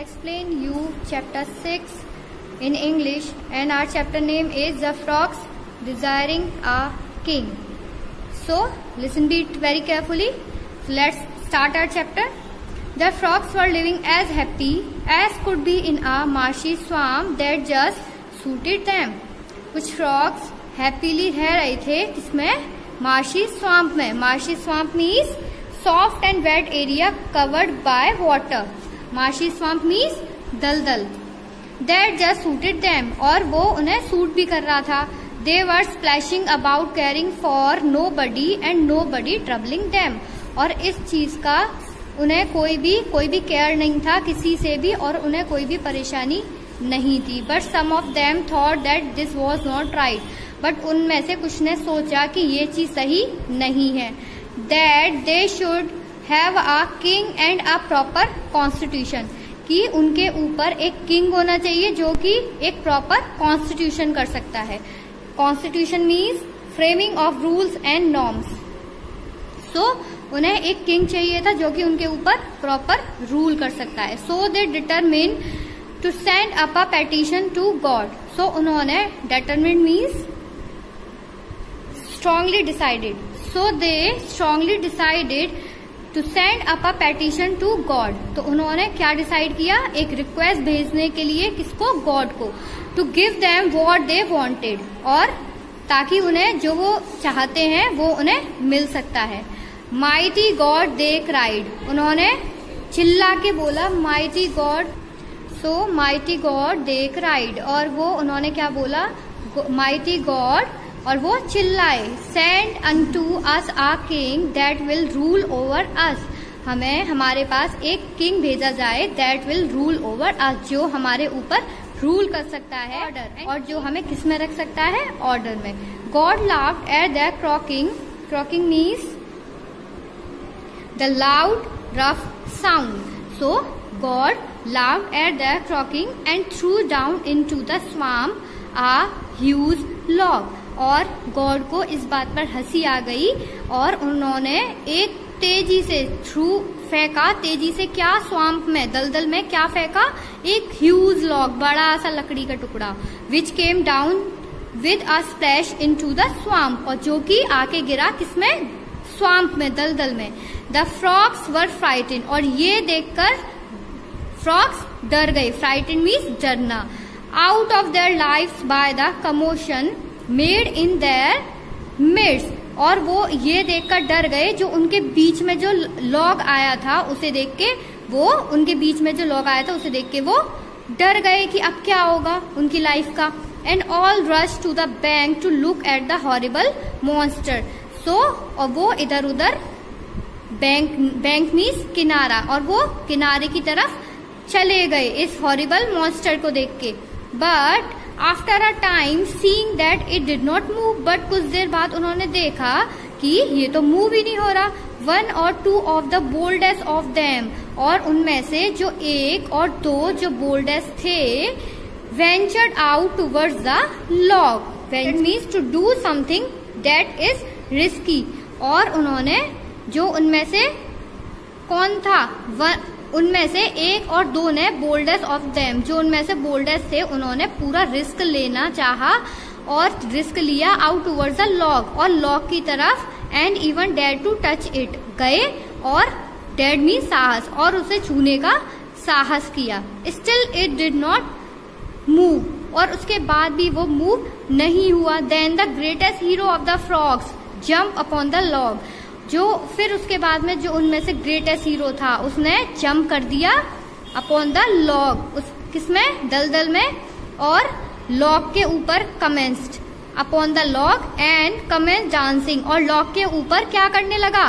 explain you chapter 6 in English, and our chapter name is The Frogs Desiring a King. So listen it very carefully. Let's start our chapter. The frogs were living as happy as could be in a marshy swamp that just suited them. कुछ frogs happily रह रहे थे किसमें? Marshy swamp में. Marshy swamp means soft and wet area covered by water. Marshy swamp means दलदल. That just suited them. और वो उन्हें सूट भी कर रहा था. They were splashing about, caring for nobody and nobody troubling them. और इस चीज का उन्हें कोई भी केयर नहीं था किसी से भी, और उन्हें कोई भी परेशानी नहीं थी. But some of them thought that this was not right. But उनमें से कुछ ने सोचा कि ये चीज सही नहीं है. That they should have a king and a proper constitution. कि उनके ऊपर एक किंग होना चाहिए जो कि एक प्रॉपर कॉन्स्टिट्यूशन कर सकता है. Constitution means framing of rules and norms. So उन्हें एक किंग चाहिए था जो कि उनके ऊपर प्रॉपर रूल कर सकता है. So they determine to send up a petition to God. So उन्होंने determine means strongly decided. So they strongly decided to send up a petition to God. तो उन्होंने क्या डिसाइड किया? एक रिक्वेस्ट भेजने के लिए. किसको? गॉड को. To give them what they wanted. और ताकि उन्हें जो वो चाहते हैं वो उन्हें मिल सकता है. Mighty God they cried. उन्होंने चिल्ला के बोला mighty God. So mighty God they cried. और वो उन्होंने क्या बोला? Mighty God. और वो चिल्लाए. Send unto us a king that will rule over us. हमें हमारे पास एक किंग भेजा जाए that will rule over us, जो हमारे ऊपर रूल कर सकता है ऑर्डर, और जो हमें किस में रख सकता है? ऑर्डर में. God laughed at the croaking. Croaking means the loud rough sound. So God laughed at the croaking and threw down into the swamp a huge log. और गॉड को इस बात पर हंसी आ गई और उन्होंने एक तेजी से थ्रू फेंका. तेजी से क्या? स्वैम्प में, दलदल में क्या फेंका? एक ह्यूज लॉग, बड़ा सा लकड़ी का टुकड़ा. Which came down with a splash into the swamp. और जो कि आके गिरा किसमें? स्वैम्प में, दलदल में. The frogs were frighten. और ये देखकर फ्रॉग्स डर गए. फ्राइटेन मीन्स डरना. Out of their lives by the commotion made in their midst. और वो ये देखकर डर गए, जो उनके बीच में जो लॉग आया था उसे देख के वो उनके बीच में जो लॉग आया था उसे देख के वो डर गए कि अब क्या होगा उनकी लाइफ का. And all rush to the bank to look at the horrible monster. So और वो इधर उधर, बैंक मीन्स किनारा, और वो किनारे की तरफ चले गए इस हॉरिबल मॉन्स्टर को देख के. But after a time seeing that it did not move. But कुछ देर बाद उन्होंने देखा कि ये तो मूव ही नहीं हो रहा. वन और two of the boldest of them. और उनमें से जो एक और दो जो बोल्डेस्ट थे, ventured out towards the log. Venture means to do something that is risky. और उन्होंने, जो उनमें से कौन था? उनमें से एक और दो ने, बोल्डेस्ट ऑफ देम, जो उनमें से बोल्डेस्ट थे, उन्होंने पूरा रिस्क लेना चाहा और रिस्क लिया. आउट टूवर्ड्स द लॉग, और लॉग की तरफ. And even dare to touch it. गए और डेयर मीन साहस, और उसे छूने का साहस किया. Still it did not move. और उसके बाद भी वो मूव नहीं हुआ. Then the greatest hero of the frogs jump upon the log. जो फिर उसके बाद में जो उनमें से ग्रेटेस्ट हीरो था उसने जंप कर दिया अपॉन द लॉग. उस किसमें? दलदल में. और लॉग के ऊपर commenced upon the log and commence dancing. और लॉग के ऊपर क्या करने लगा?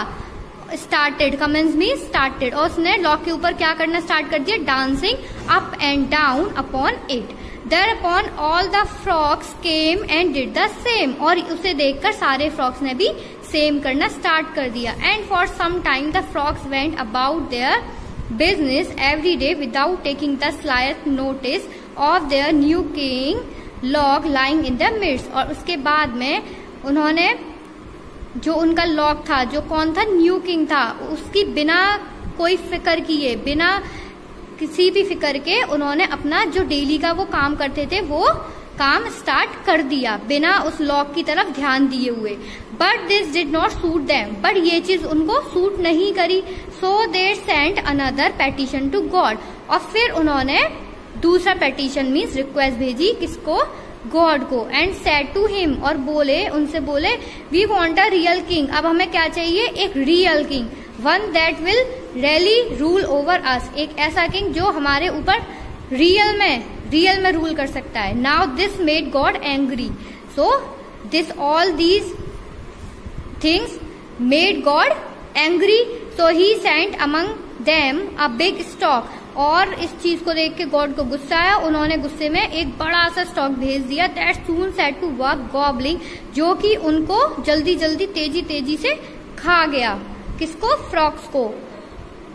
स्टार्टेड. Commence mean started. और उसने लॉग के ऊपर क्या करना स्टार्ट कर दिया? Dancing up and down upon it. Thereupon all the frogs came and did the same. और उसे देखकर सारे फ्रॉग्स ने भी सेम करना स्टार्ट कर दिया. And for some time the frogs went about their business every day without taking the slightest notice of their new king log lying in the midst. और उसके बाद में उन्होंने जो उनका लॉग था, जो कौन था? न्यू किंग था, उसकी बिना कोई फिक्र किए, बिना किसी भी फिक्र के उन्होंने अपना जो डेली का वो काम करते थे वो काम स्टार्ट कर दिया बिना उस लॉक की तरफ ध्यान दिए हुए। But this did not suit them, but ये चीज उनको सूट नहीं करी। So they sent another petition to God, और फिर उन्होंने दूसरा पेटिशन मीन्स रिक्वेस्ट भेजी, किसको? गॉड को। एंड सेड टू हिम, और बोले, उनसे बोले, we want a real king, अब हमें क्या चाहिए? एक real king, one that will really rule over us, एक ऐसा किंग जो हमारे ऊपर रियल में रूल कर सकता है। Now this made God angry, so this all these things made God angry, so he sent among them a big stork, और इस चीज को देख के गॉड को गुस्सा आया, उन्होंने गुस्से में एक बड़ा सा स्टॉक भेज दिया। That soon set to work gobbling, जो कि उनको जल्दी जल्दी तेजी से खा गया। किसको? फ्रॉक्स को।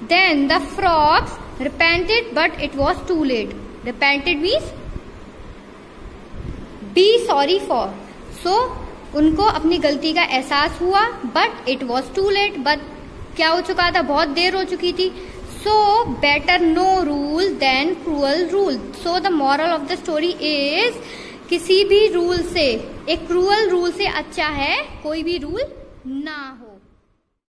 Then the frogs repented but it was too late. Repented means be sorry for. So उनको अपनी गलती का एहसास हुआ, but it was too late. but क्या हो चुका था? बहुत देर हो चुकी थी। So better no rule than cruel rule. So the moral of the story is किसी भी रूल से, एक क्रूअल रूल से अच्छा है कोई भी रूल ना हो।